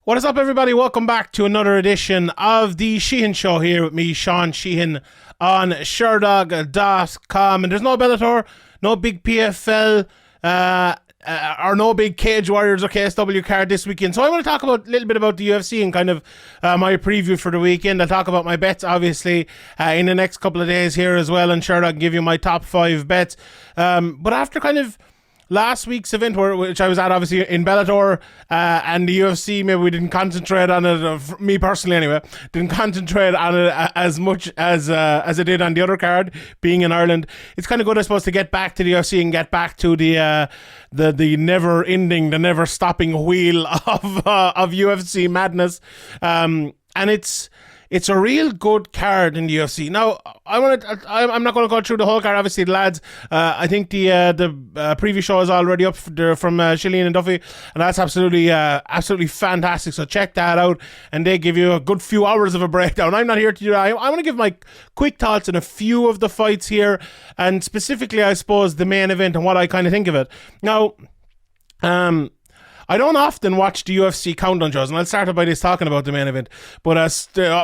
What is up, everybody? Welcome back to another edition of the Sheehan Show here with me, Sean Sheehan, on Sherdog.com. And there's no Bellator, no big PFL, or no big Cage Warriors or KSW card this weekend. So I want to talk a little bit about the UFC and kind of my preview for the weekend. I'll talk about my bets, obviously, in the next couple of days here as well. And Sherdog can give you my top 5 bets. But after kind of last week's event, which I was at, obviously, in Bellator and the UFC, maybe we didn't concentrate on it, me personally anyway, didn't concentrate on it as much as I did on the other card, being in Ireland. It's kind of good, I suppose, to get back to the UFC and get back to the never-ending, the never-stopping wheel of UFC madness. And it's a real good card in the UFC. Now, I'm not going to go through the whole card. Obviously, the lads, I think the preview show is already up there from Sheehan and Duffy, and that's absolutely fantastic. So check that out, and they give you a good few hours of a breakdown. I'm not here to do that. I want to give my quick thoughts on a few of the fights here, and specifically, I suppose, the main event and what I kind of think of it. Now, I don't often watch the UFC countdown shows, and I'll start by this talking about the main event. But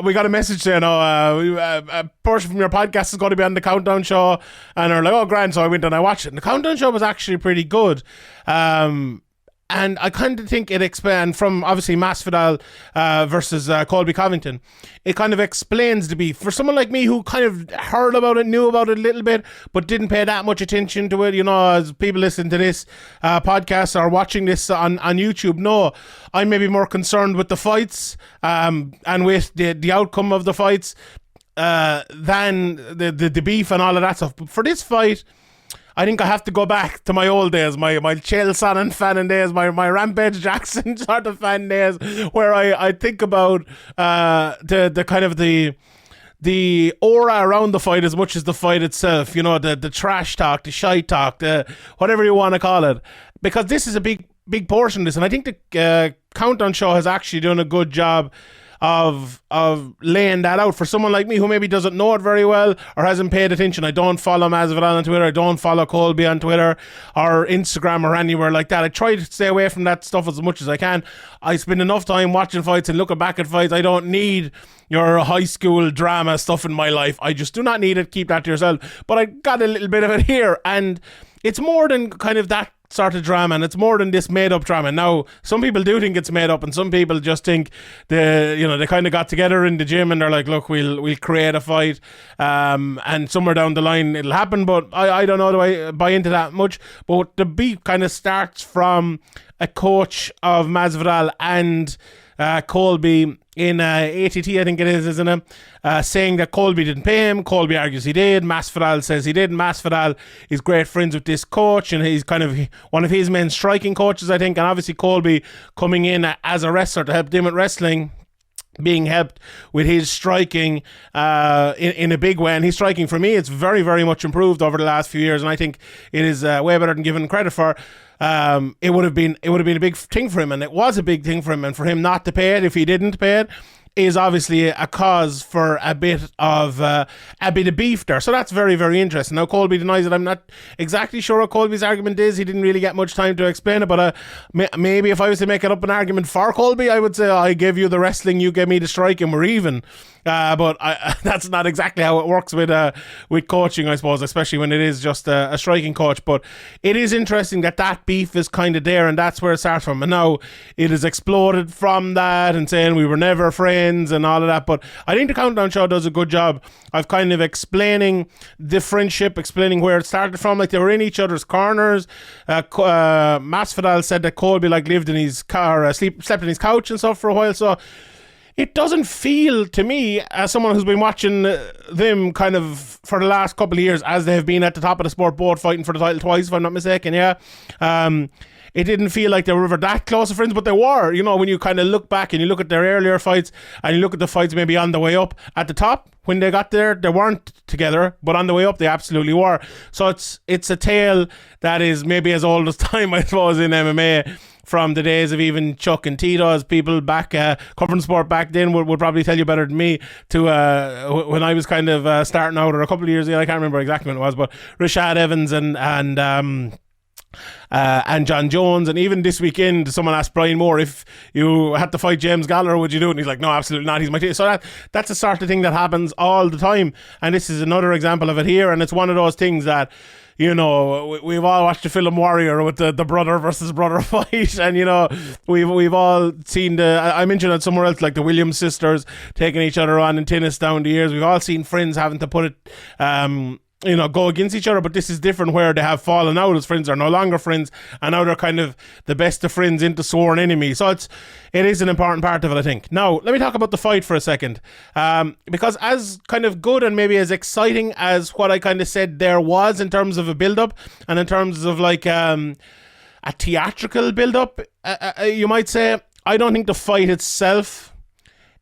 we got a message saying, a person from your podcast is going to be on the countdown show, and they're like, oh, grand. So I went and I watched it, and the countdown show was actually pretty good. And I kind of think it expands from, obviously, Masvidal versus Colby Covington. It kind of explains the beef. For someone like me who kind of heard about it, knew about it a little bit, but didn't pay that much attention to it, you know, as people listening to this podcast or watching this on YouTube know, I'm maybe more concerned with the fights and with the outcome of the fights than the beef and all of that stuff. But for this fight, I think I have to go back to my old days, my Chael Sonnen fanning days, my Rampage Jackson sort of fan days, where I think about the kind of the aura around the fight as much as the fight itself. You know, the trash talk, the shite talk, the whatever you want to call it, because this is a big portion of this, and I think the countdown show has actually done a good job of laying that out for someone like me who maybe doesn't know it very well or hasn't paid attention. I don't follow Masvidal on Twitter. I don't follow Colby on Twitter or Instagram or anywhere like that. I try to stay away from that stuff as much as I can. I spend enough time watching fights and looking back at fights. I don't need your high school drama stuff in my life. I just do not need it. Keep that to yourself. But I got a little bit of it here, and it's more than kind of that sort of drama, and it's more than this made up drama. Now, some people do think it's made up, and some people just think they kind of got together in the gym and they're like, look, we'll create a fight, and somewhere down the line it'll happen. But I don't know, do I buy into that much? But the beef kind of starts from a coach of Masvidal and Colby in ATT, I think it is, isn't it? Saying that Colby didn't pay him. Colby argues he did. Masvidal says he didn't. Masvidal is great friends with this coach, and he's kind of one of his main striking coaches, I think. And obviously Colby coming in as a wrestler to help him with wrestling, being helped with his striking in a big way. And his striking, for me, it's very, very much improved over the last few years, and I think it is way better than given credit for. It would have been a big thing for him, and it was a big thing for him, and for him not to pay it, if he didn't pay it, is obviously a cause for a bit of beef there. So that's very, very interesting. Now, Colby denies it. I'm not exactly sure what Colby's argument is. He didn't really get much time to explain it, but maybe if I was to make it up an argument for Colby, I would say, I gave you the wrestling, you gave me the strike, and we're even. But that's not exactly how it works with coaching, I suppose, especially when it is just a striking coach. But it is interesting that beef is kind of there, and that's where it starts from. And now it has exploded from that and saying we were never friends and all of that. But I think the Countdown Show does a good job of kind of explaining the friendship, explaining where it started from. Like, they were in each other's corners. Masvidal said that Colby lived in his car, slept in his couch and stuff for a while. So it doesn't feel to me, as someone who's been watching them kind of for the last couple of years, as they have been at the top of the sport, both fighting for the title twice, if I'm not mistaken, yeah. It didn't feel like they were ever that close of friends, but they were. You know, when you kind of look back and you look at their earlier fights and you look at the fights maybe on the way up, at the top, when they got there, they weren't together, but on the way up, they absolutely were. So it's a tale that is maybe as old as time, I suppose, in MMA, from the days of even Chuck and Tito, as people back covering sport back then would probably tell you better than me, to when I was kind of starting out, or a couple of years ago, I can't remember exactly when it was, but Rashad Evans and and John Jones, and even this weekend someone asked Brian Moore, if you had to fight James Gallagher, would you do it? And he's like, no, absolutely not, he's my team. So that's the sort of thing that happens all the time, and this is another example of it here. And it's one of those things that, you know, we've all watched the film Warrior with the brother versus brother fight, and you know, we've all seen I mentioned it somewhere else, like the Williams sisters taking each other on in tennis down the years. We've all seen friends having to put it you know, go against each other, but this is different, where they have fallen out as friends, are no longer friends, and now they're kind of the best of friends into sworn enemies. So it is an important part of it, I think. Now, let me talk about the fight for a second, because as kind of good and maybe as exciting as what I kind of said there was in terms of a build-up, and in terms of like a theatrical build-up, you might say, I don't think the fight itself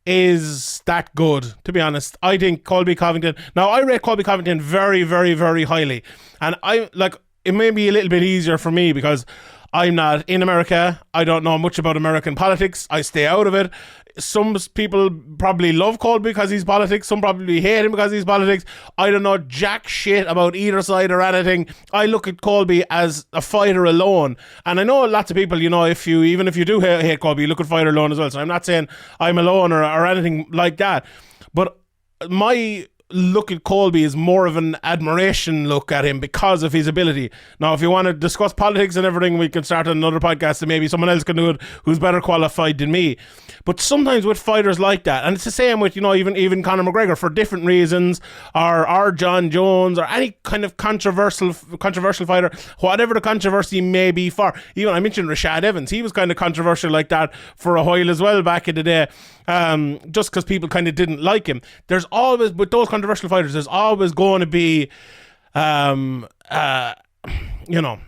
is that good, to be honest. I think Colby Covington, now I rate Colby Covington very, very, very highly, and I like, it may be a little bit easier for me because I'm not in America. I don't know much about American politics. I stay out of it. Some people probably love Colby because he's politics. Some probably hate him because he's politics. I don't know jack shit about either side or anything. I look at Colby as a fighter alone. And I know lots of people, you know, even if you do hate Colby, you look at fighter alone as well. So I'm not saying I'm alone or anything like that. But my look at Colby is more of an admiration look at him because of his ability. Now, if you want to discuss politics and everything, we can start another podcast and maybe someone else can do it who's better qualified than me. But sometimes with fighters like that, and it's the same with, you know, even Conor McGregor, for different reasons, or John Jones, or any kind of controversial fighter, whatever the controversy may be for. Even I mentioned Rashad Evans, he was kind of controversial like that for a while as well back in the day. Just because people kind of didn't like him. There's always, with those controversial fighters, there's always going to be, you know,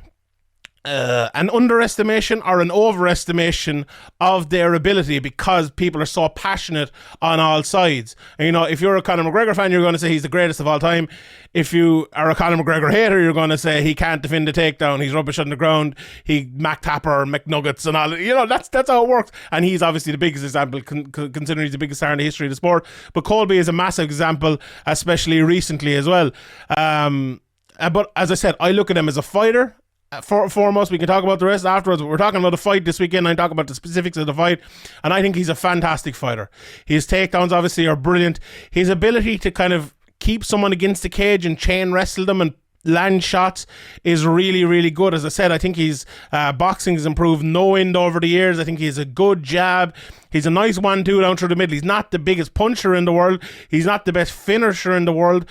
an underestimation or an overestimation of their ability because people are so passionate on all sides. And, you know, if you're a Conor McGregor fan, you're going to say he's the greatest of all time. If you are a Conor McGregor hater, you're going to say he can't defend the takedown, he's rubbish on the ground, he Mac Tapper, McNuggets and all. You know, that's how it works. And he's obviously the biggest example, considering he's the biggest star in the history of the sport. But Colby is a massive example, especially recently as well. But as I said, I look at him as a fighter. Foremost, we can talk about the rest afterwards, but we're talking about the fight this weekend. I talk about the specifics of the fight, and I think he's a fantastic fighter. His takedowns obviously are brilliant. His ability to kind of keep someone against the cage and chain wrestle them and land shots is really, really good. As I said, I think his boxing has improved no end over the years. I think he has a good jab. He's a nice 1-2 down through the middle. He's not the biggest puncher in the world. He's not the best finisher in the world.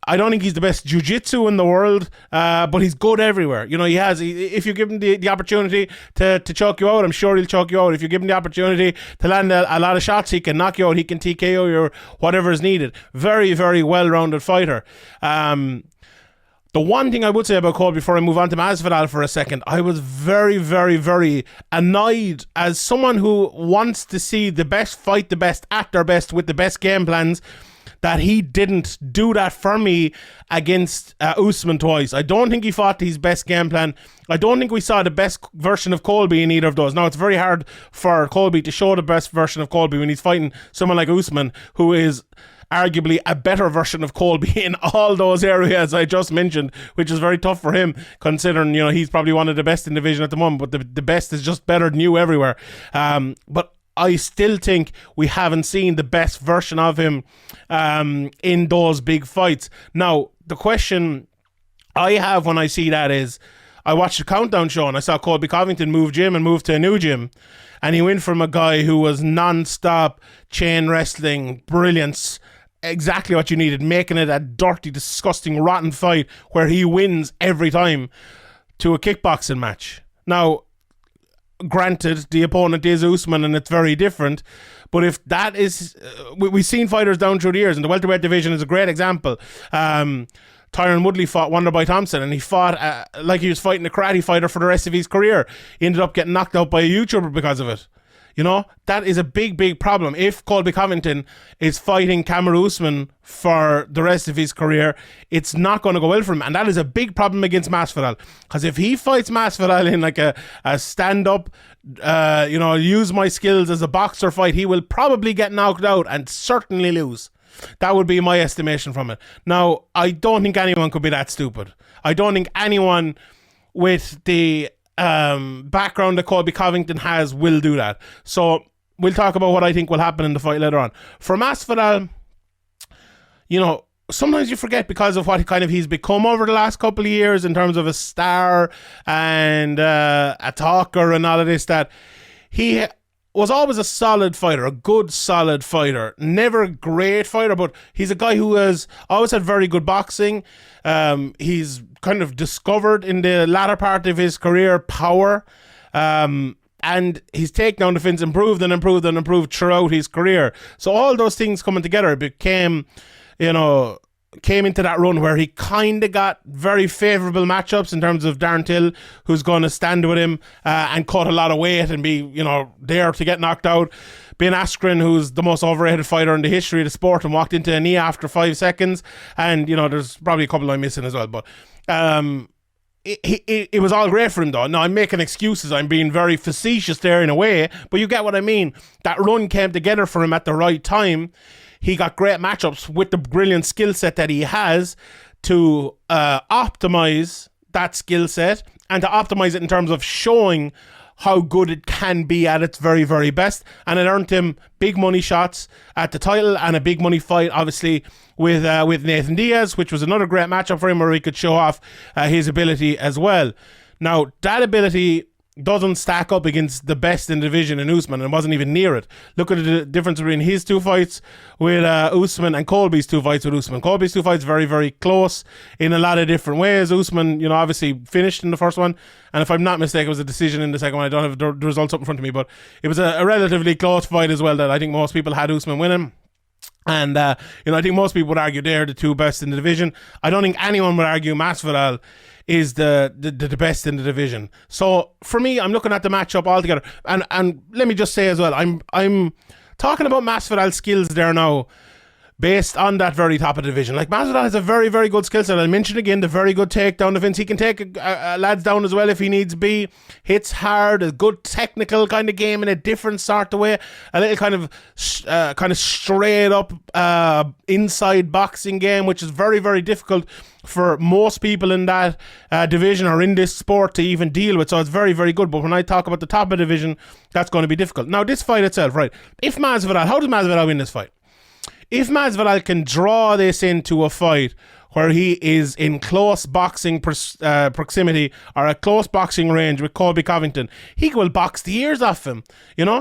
I don't think he's the best jiu-jitsu in the world, but he's good everywhere. You know, if you give him the opportunity to choke you out, I'm sure he'll choke you out. If you give him the opportunity to land a lot of shots, he can knock you out. He can TKO you or whatever is needed. Very, very well-rounded fighter. The one thing I would say about Colby before I move on to Masvidal for a second, I was very, very, very annoyed as someone who wants to see the best fight the best at their best with the best game plans, that he didn't do that for me against Usman twice. I don't think he fought his best game plan. I don't think we saw the best version of Colby in either of those. Now, it's very hard for Colby to show the best version of Colby when he's fighting someone like Usman, who is arguably a better version of Colby in all those areas I just mentioned, which is very tough for him, considering, you know, he's probably one of the best in the division at the moment, but the best is just better than you everywhere. But I still think we haven't seen the best version of him in those big fights. Now, the question I have when I see that is, I watched the Countdown show and I saw Colby Covington move gym and move to a new gym. And he went from a guy who was non-stop chain wrestling, brilliance, exactly what you needed, making it a dirty, disgusting, rotten fight where he wins every time, to a kickboxing match. Now, granted, the opponent is Usman and it's very different, but if that is... we've seen fighters down through the years, and the welterweight division is a great example. Tyron Woodley fought Wonderboy Thompson, and he fought like he was fighting a karate fighter for the rest of his career. He ended up getting knocked out by a YouTuber because of it. You know, that is a big, big problem. If Colby Covington is fighting Kamaru Usman for the rest of his career, it's not going to go well for him. And that is a big problem against Masvidal. Because if he fights Masvidal in like a stand-up, you know, use my skills as a boxer fight, he will probably get knocked out and certainly lose. That would be my estimation from it. Now, I don't think anyone could be that stupid. I don't think anyone with the background that Colby Covington has, will do that. So we'll talk about what I think will happen in the fight later on. For Masvidal, you know, sometimes you forget because of what he's become over the last couple of years in terms of a star and a talker and all of this, that he was always a solid fighter, a good solid fighter, never a great fighter, but he's a guy who has always had very good boxing. He's kind of discovered in the latter part of his career power, and his takedown defense improved and improved and improved throughout his career. So all those things coming together came into that run where he kind of got very favourable matchups in terms of Darren Till, who's going to stand with him and cut a lot of weight and be, there to get knocked out. Ben Askren, who's the most overrated fighter in the history of the sport, and walked into a knee after 5 seconds. And, there's probably a couple I'm missing as well. But it was all great for him, though. Now, I'm making excuses. I'm being very facetious there in a way. But you get what I mean. That run came together for him at the right time. He got great matchups with the brilliant skill set that he has to optimize that skill set and to optimize it in terms of showing how good it can be at its very, very best. And it earned him big money shots at the title and a big money fight, obviously, with Nathan Diaz, which was another great matchup for him where he could show off his ability as well. Now, that ability doesn't stack up against the best in the division in Usman, and wasn't even near it. Look at the difference between his 2 fights with Usman and Colby's 2 fights with Usman. Colby's 2 fights very, very close in a lot of different ways. Usman, obviously finished in the first one, and if I'm not mistaken, it was a decision in the second one. I don't have the results up in front of me, but it was a relatively close fight as well that I think most people had Usman winning. And, I think most people would argue they're the 2 best in the division. I don't think anyone would argue Masvidal is the best in the division. So for me, I'm looking at the matchup altogether. And let me just say as well, I'm talking about Masvidal's skills there now based on that very top of the division. Like, Masvidal has a very, very good skill set. I mentioned again the very good takedown defense. He can take lads down as well if he needs be. Hits hard, a good technical kind of game in a different sort of way. A little kind of straight up inside boxing game, which is very, very difficult for most people in that division or in this sport to even deal with. So it's very, very good. But when I talk about the top of the division, that's going to be difficult. Now, this fight itself, right? How does Masvidal win this fight? If Masvidal can draw this into a fight where he is in close boxing proximity or a close boxing range with Colby Covington, he will box the ears off him.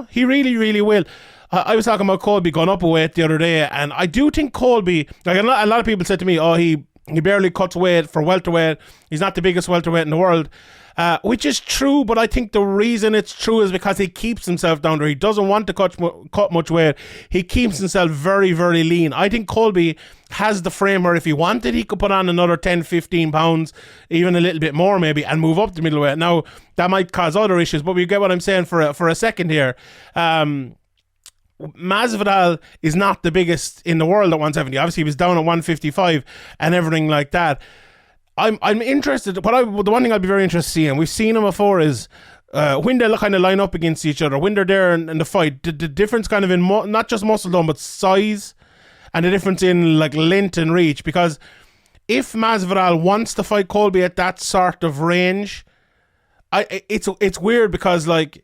He really, really will. I was talking about Colby going up a weight the other day, and I do think Colby, like a lot of people said to me, he barely cuts weight for welterweight. He's not the biggest welterweight in the world. Which is true, but I think the reason it's true is because he keeps himself down there. He doesn't want to cut much weight. He keeps himself very, very lean. I think Colby has the frame where if he wanted, he could put on another 10, 15 pounds, even a little bit more maybe, and move up the middleweight. Now, that might cause other issues, but you get what I'm saying for a second here. Masvidal is not the biggest in the world at 170. Obviously, he was down at 155 and everything like that. I'm interested. The one thing I'd be very interested in seeing, we've seen him before, is when they kind of line up against each other, when they're there in the fight, the difference kind of in not just muscle tone, but size, and the difference in like length and reach. Because if Masvidal wants to fight Colby at that sort of range, it's weird because like,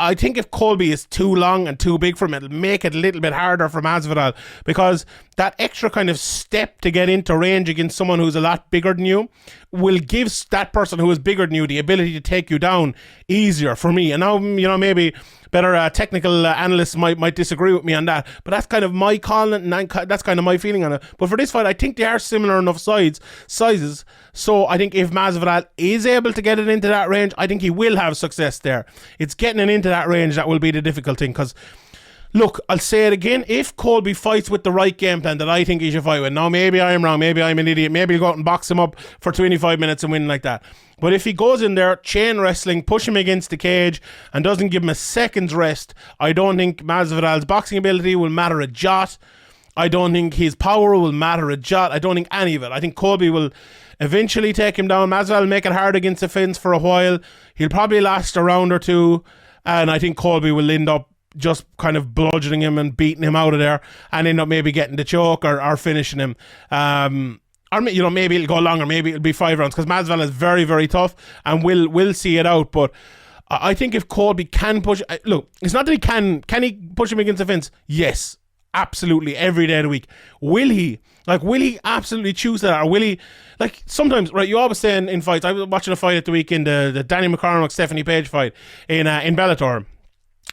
I think if Colby is too long and too big for him, it'll make it a little bit harder for Masvidal, because that extra kind of step to get into range against someone who's a lot bigger than you will give that person who is bigger than you the ability to take you down easier, for me. And now, maybe better technical analysts might disagree with me on that, but that's kind of my call, and that's kind of my feeling on it. But for this fight, I think they are similar enough sizes, so I think if Masvidal is able to get it into that range, I think he will have success there. It's getting it into that range that will be the difficult thing, because look, I'll say it again, if Colby fights with the right game plan that I think he should fight with, now maybe I'm wrong, maybe I'm an idiot, maybe he'll go out and box him up for 25 minutes and win like that. But if he goes in there, chain wrestling, push him against the cage, and doesn't give him a second's rest, I don't think Masvidal's boxing ability will matter a jot. I don't think his power will matter a jot. I don't think any of it. I think Colby will eventually take him down. Masvidal will make it hard against the fence for a while. He'll probably last a round or two, and I think Colby will end up just kind of bludgeoning him and beating him out of there, and end up maybe getting the choke or finishing him. or maybe it'll go longer, maybe it'll be 5 rounds, because Masvidal is very, very tough and will see it out. But I think if Colby can push, look, it's not that he can he push him against the fence? Yes, absolutely, every day of the week. Will he absolutely choose that, or will he, like, sometimes, right, you always say in fights, I was watching a fight at the weekend, the Danny McCormack Stephanie Page fight in Bellator,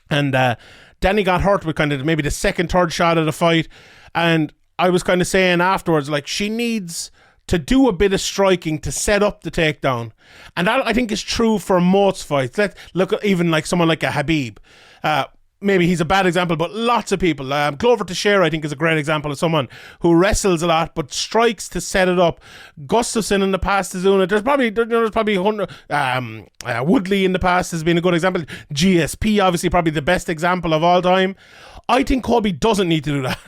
and Danny got hurt with kind of maybe the second, third shot of the fight, and I was kind of saying afterwards, like, she needs to do a bit of striking to set up the takedown. And that, I think, is true for most fights. Let's look at even like someone like a Habib. Maybe he's a bad example, but lots of people. Glover Teixeira, I think, is a great example of someone who wrestles a lot but strikes to set it up. Gustafsson in the past is doing it. There's probably 100. Woodley in the past has been a good example. GSP, obviously, probably the best example of all time. I think Colby doesn't need to do that.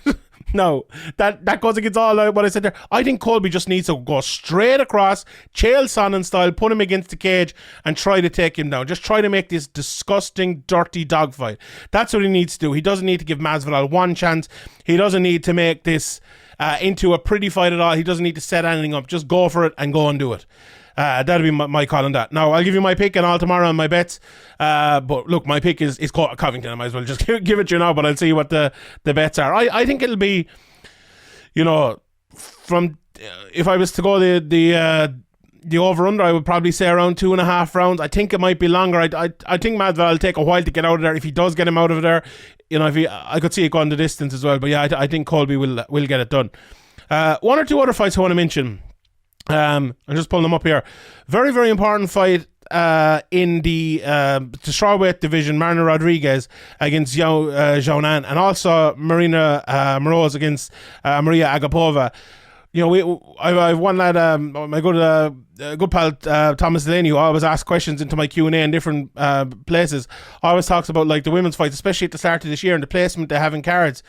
No, that goes against all what I said there. I think Colby just needs to go straight across, Chael Sonnen style, put him against the cage and try to take him down. Just try to make this disgusting, dirty dogfight. That's what he needs to do. He doesn't need to give Masvidal one chance. He doesn't need to make this into a pretty fight at all. He doesn't need to set anything up. Just go for it and go and do it. That'll be my call on that. Now, I'll give you my pick and all tomorrow on my bets. But look, my pick is Covington. I might as well just give it to you now, but I'll see what the bets are. I think it'll be, from if I was to go the over-under, I would probably say around 2.5 rounds. I think it might be longer. I think Masvidal will take a while to get out of there. If he does get him out of there, I could see it going the distance as well. But yeah, I think Colby will get it done. One or two other fights I want to mention. I'm just pulling them up here. Very, very important fight in the strawweight division. Marina Rodriguez against Zhao Nan, and also Marina Moroz against Maria Agapova. I've one lad, my good pal Thomas Delaney, who always asks questions into my Q&A in different places, always talks about like the women's fights, especially at the start of this year and the placement they have in cards.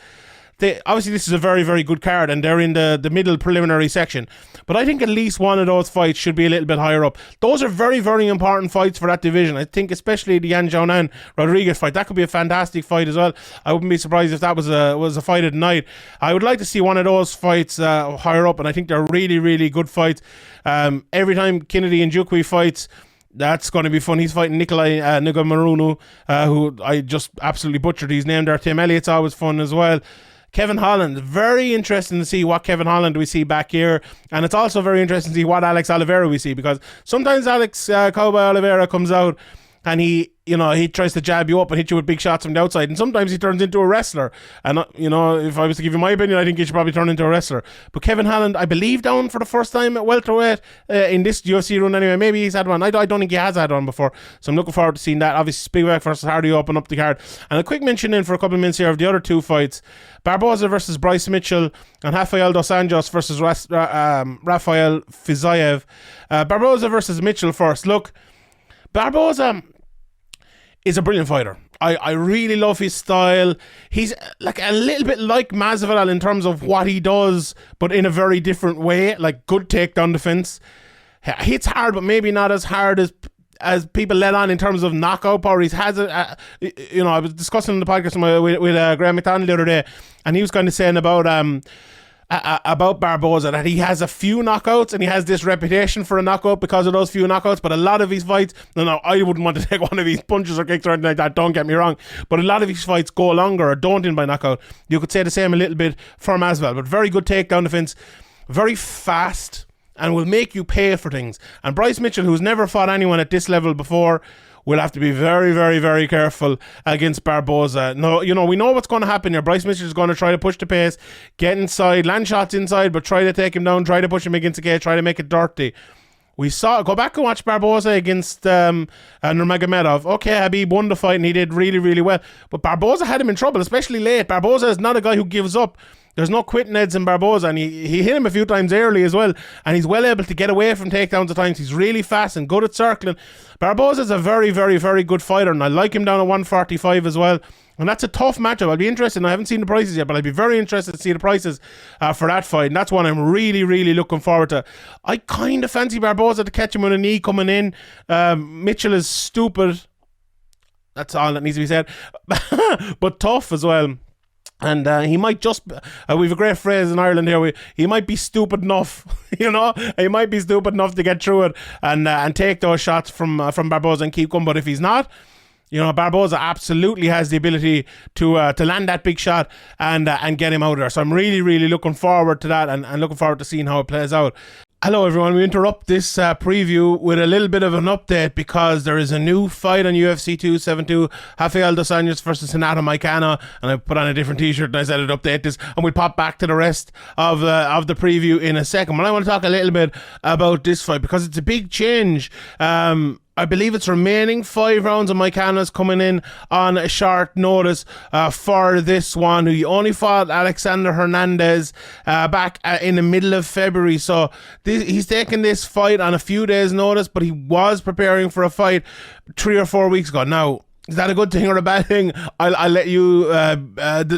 Obviously, this is a very, very good card, and they're in the middle preliminary section. But I think at least one of those fights should be a little bit higher up. Those are very, very important fights for that division. I think especially the Yan Xiaonan Rodriguez fight, that could be a fantastic fight as well. I wouldn't be surprised if that was a fight of the night. I would like to see one of those fights higher up, and I think they're really, really good fights. Every time Kennedy and Njoku fights, that's going to be fun. He's fighting Nikolai Nagamarunu, who I just absolutely butchered his name there. Tim Elliott's always fun as well. Kevin Holland, very interesting to see what Kevin Holland we see back here, and it's also very interesting to see what Alex Oliveira we see, because sometimes Alex Cowboy Oliveira comes out and he tries to jab you up and hit you with big shots from the outside, and sometimes he turns into a wrestler. And if I was to give you my opinion, I think he should probably turn into a wrestler. But Kevin Holland, I believe, down for the first time at welterweight in this UFC run anyway. Maybe he's had one. I don't think he has had one before, so I'm looking forward to seeing that. Obviously, Spivak versus Hardy open up the card. And a quick mention in for a couple of minutes here of the other two fights: Barboza versus Bryce Mitchell and Rafael dos Anjos versus Rafael Fizayev. Barboza versus Mitchell first. Look, Barboza is a brilliant fighter. I really love his style. He's like a little bit like Masvidal in terms of what he does, but in a very different way. Like good takedown defense. Hits hard, but maybe not as hard as people let on in terms of knockout power. He has I was discussing the podcast with Graham McDonald the other day, and he was kind of saying about Barboza that he has a few knockouts and he has this reputation for a knockout because of those few knockouts. But a lot of his fights, no, I wouldn't want to take one of his punches or kicks or anything like that, don't get me wrong, but a lot of his fights go longer or don't end by knockout. You could say the same a little bit for Masvidal, but very good takedown defense, very fast, and will make you pay for things. And Bryce Mitchell, who's never fought anyone at this level before, will have to be very, very, very careful against Barboza. No, we know what's going to happen here. Bryce Mitchell is going to try to push the pace, get inside, land shots inside, but try to take him down, try to push him against the cage, try to make it dirty. Go back and watch Barboza against Nurmagomedov. Okay, Habib won the fight and he did really, really well. But Barboza had him in trouble, especially late. Barboza is not a guy who gives up. There's no quitting Eds in Barboza, and he hit him a few times early as well, and he's well able to get away from takedowns at times. He's really fast and good at circling. Barboza is a very, very, very good fighter, and I like him down at 145 as well. And that's a tough matchup. I'll be interested. I haven't seen the prices yet, but I'd be very interested to see the prices for that fight. And that's one I'm really, really looking forward to. I kind of fancy Barboza to catch him with a knee coming in. Mitchell is stupid. That's all that needs to be said. But tough as well. And he might just, we have a great phrase in Ireland here, he might be stupid enough, he might be stupid enough to get through it and take those shots from Barboza and keep going. But if he's not, Barboza absolutely has the ability to land that big shot and get him out of there. So I'm really, really looking forward to that and looking forward to seeing how it plays out. Hello everyone, we interrupt this preview with a little bit of an update because there is a new fight on UFC 272, Rafael dos Anjos versus Renato Carneiro, and I put on a different t-shirt and I said I'd update this, and we'll pop back to the rest of the preview in a second. But I want to talk a little bit about this fight because it's a big change. I believe it's remaining 5 rounds, and Carneiro's coming in on a short notice for this one. He only fought Alexander Hernandez back in the middle of February, so he's taking this fight on a few days' notice, but he was preparing for a fight 3 or 4 weeks ago. Now, is that a good thing or a bad thing? I'll let you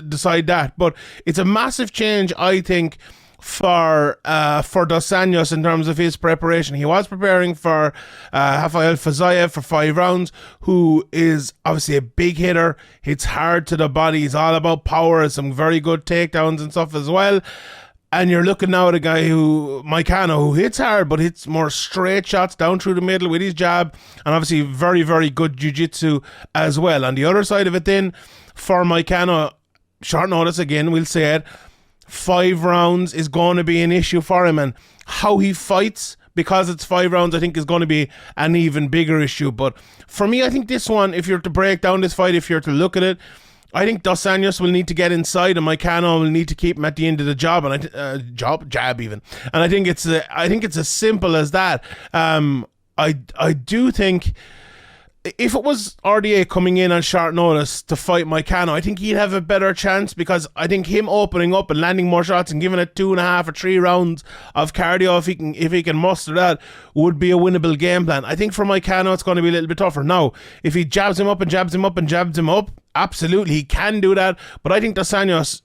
decide that, but it's a massive change, I think, for Dos Anjos in terms of his preparation. He was preparing for Rafael Fiziev for 5 rounds, who is obviously a big hitter, hits hard to the body, he's all about power, some very good takedowns and stuff as well. And you're looking now at a guy Carneiro, who hits hard, but hits more straight shots down through the middle with his jab, and obviously very, very good jiu-jitsu as well. On the other side of it then, for Carneiro, short notice again, we'll say it, 5 rounds is going to be an issue for him, and how he fights, because it's 5 rounds, I think is going to be an even bigger issue. But for me, I think this one, if you're to break down this fight, if you're to look at it, I think Dos Anjos will need to get inside, and Carneiro will need to keep him at the end of the job, and jab even. And I think it's as simple as that. I do think, if it was RDA coming in on short notice to fight Carneiro, I think he'd have a better chance, because I think him opening up and landing more shots and giving it 2.5 or 3 rounds of cardio, if he can muster that, would be a winnable game plan. I think for Carneiro it's going to be a little bit tougher. Now, if he jabs him up and jabs him up and jabs him up, absolutely he can do that. But I think Dos Anjos,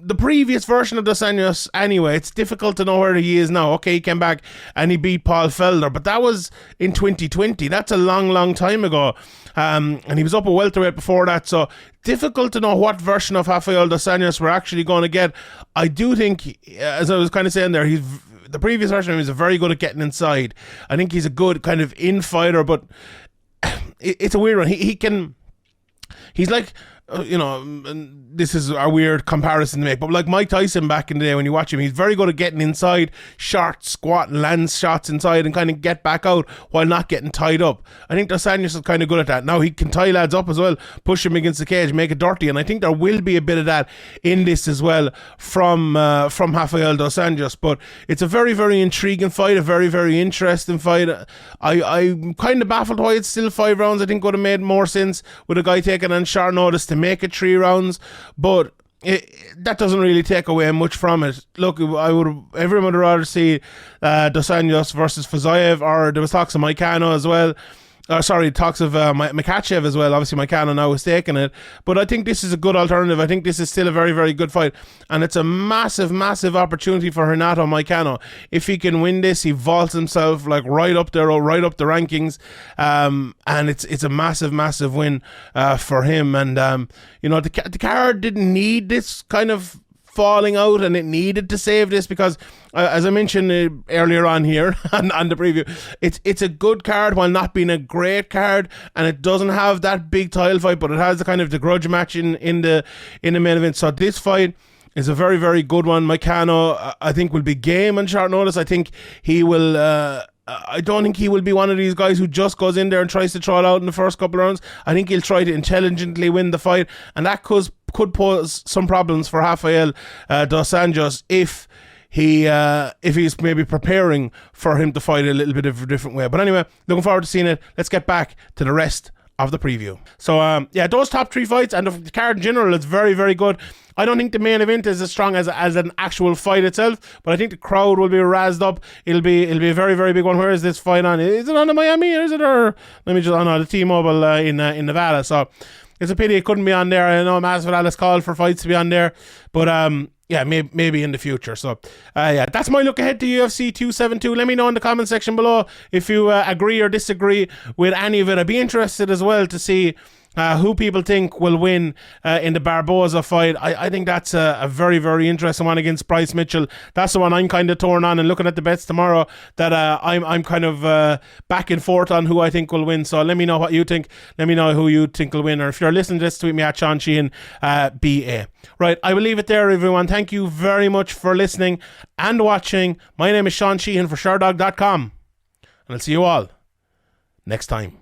the previous version of Dos Anjos anyway, it's difficult to know where he is now. Okay, he came back and he beat Paul Felder, but that was in 2020. That's a long, long time ago. And he was up a welterweight before that, so difficult to know what version of Rafael dos Anjos we're actually going to get. I do think, as I was kind of saying there, the previous version of him is very good at getting inside. I think he's a good kind of in-fighter, but it's a weird one. He's like, this is a weird comparison to make, but like Mike Tyson back in the day, when you watch him, he's very good at getting inside, short, squat, and land shots inside and kind of get back out while not getting tied up. I think Dos Anjos is kind of good at that. Now, he can tie lads up as well, push him against the cage, make it dirty, and I think there will be a bit of that in this as well from Rafael dos Anjos. But it's a very, very intriguing fight, a very, very interesting fight. I'm kind of baffled why it's still 5 rounds. I think would have made more sense with a guy taking on short notice to make it 3 rounds, but that doesn't really take away much from it. Look, everyone would rather see Dos Anjos versus Fiziev, or there was talks of Carneiro as well. Talks of Makhachev as well. Obviously, Carneiro now is taking it, but I think this is a good alternative. I think this is still a very, very good fight, and it's a massive, massive opportunity for Renato Carneiro. If he can win this, he vaults himself like right up there, right up the rankings, and it's a massive, massive win for him. And the card didn't need this kind of falling out, and it needed to save this because, as I mentioned earlier on here on the preview, it's a good card while not being a great card, and it doesn't have that big title fight, but it has the kind of the grudge match in the main event. So this fight is a very, very good one. Carneiro, I think, will be game on short notice. I think he will. I don't think he will be one of these guys who just goes in there and tries to throw it out in the first couple of rounds. I think he'll try to intelligently win the fight, and that could pose some problems for Rafael dos Anjos if he's maybe preparing for him to fight a little bit of a different way. But anyway, looking forward to seeing it. Let's get back to the rest of the preview. So those top 3 fights, and the card in general, it's very, very good. I don't think the main event is as strong as an actual fight itself, but I think the crowd will be razzed up. It'll be a very, very big one. Where is this fight on? Is it on the Miami, or is it, or let me just the T-Mobile in Nevada? So it's a pity it couldn't be on there. I know Masvidal has called for fights to be on there, but yeah, maybe in the future. So, yeah, that's my look ahead to UFC 272. Let me know in the comment section below if you agree or disagree with any of it. I'd be interested as well to see who people think will win in the Barboza fight. I think that's a very, very interesting one against Bryce Mitchell. That's the one I'm kind of torn on, and looking at the bets tomorrow that I'm kind of back and forth on who I think will win. So let me know what you think. Let me know who you think will win. Or if you're listening to this, tweet me at Sean Sheehan, BA. Right, I will leave it there, everyone. Thank you very much for listening and watching. My name is Sean Sheehan for Sherdog.com. And I'll see you all next time.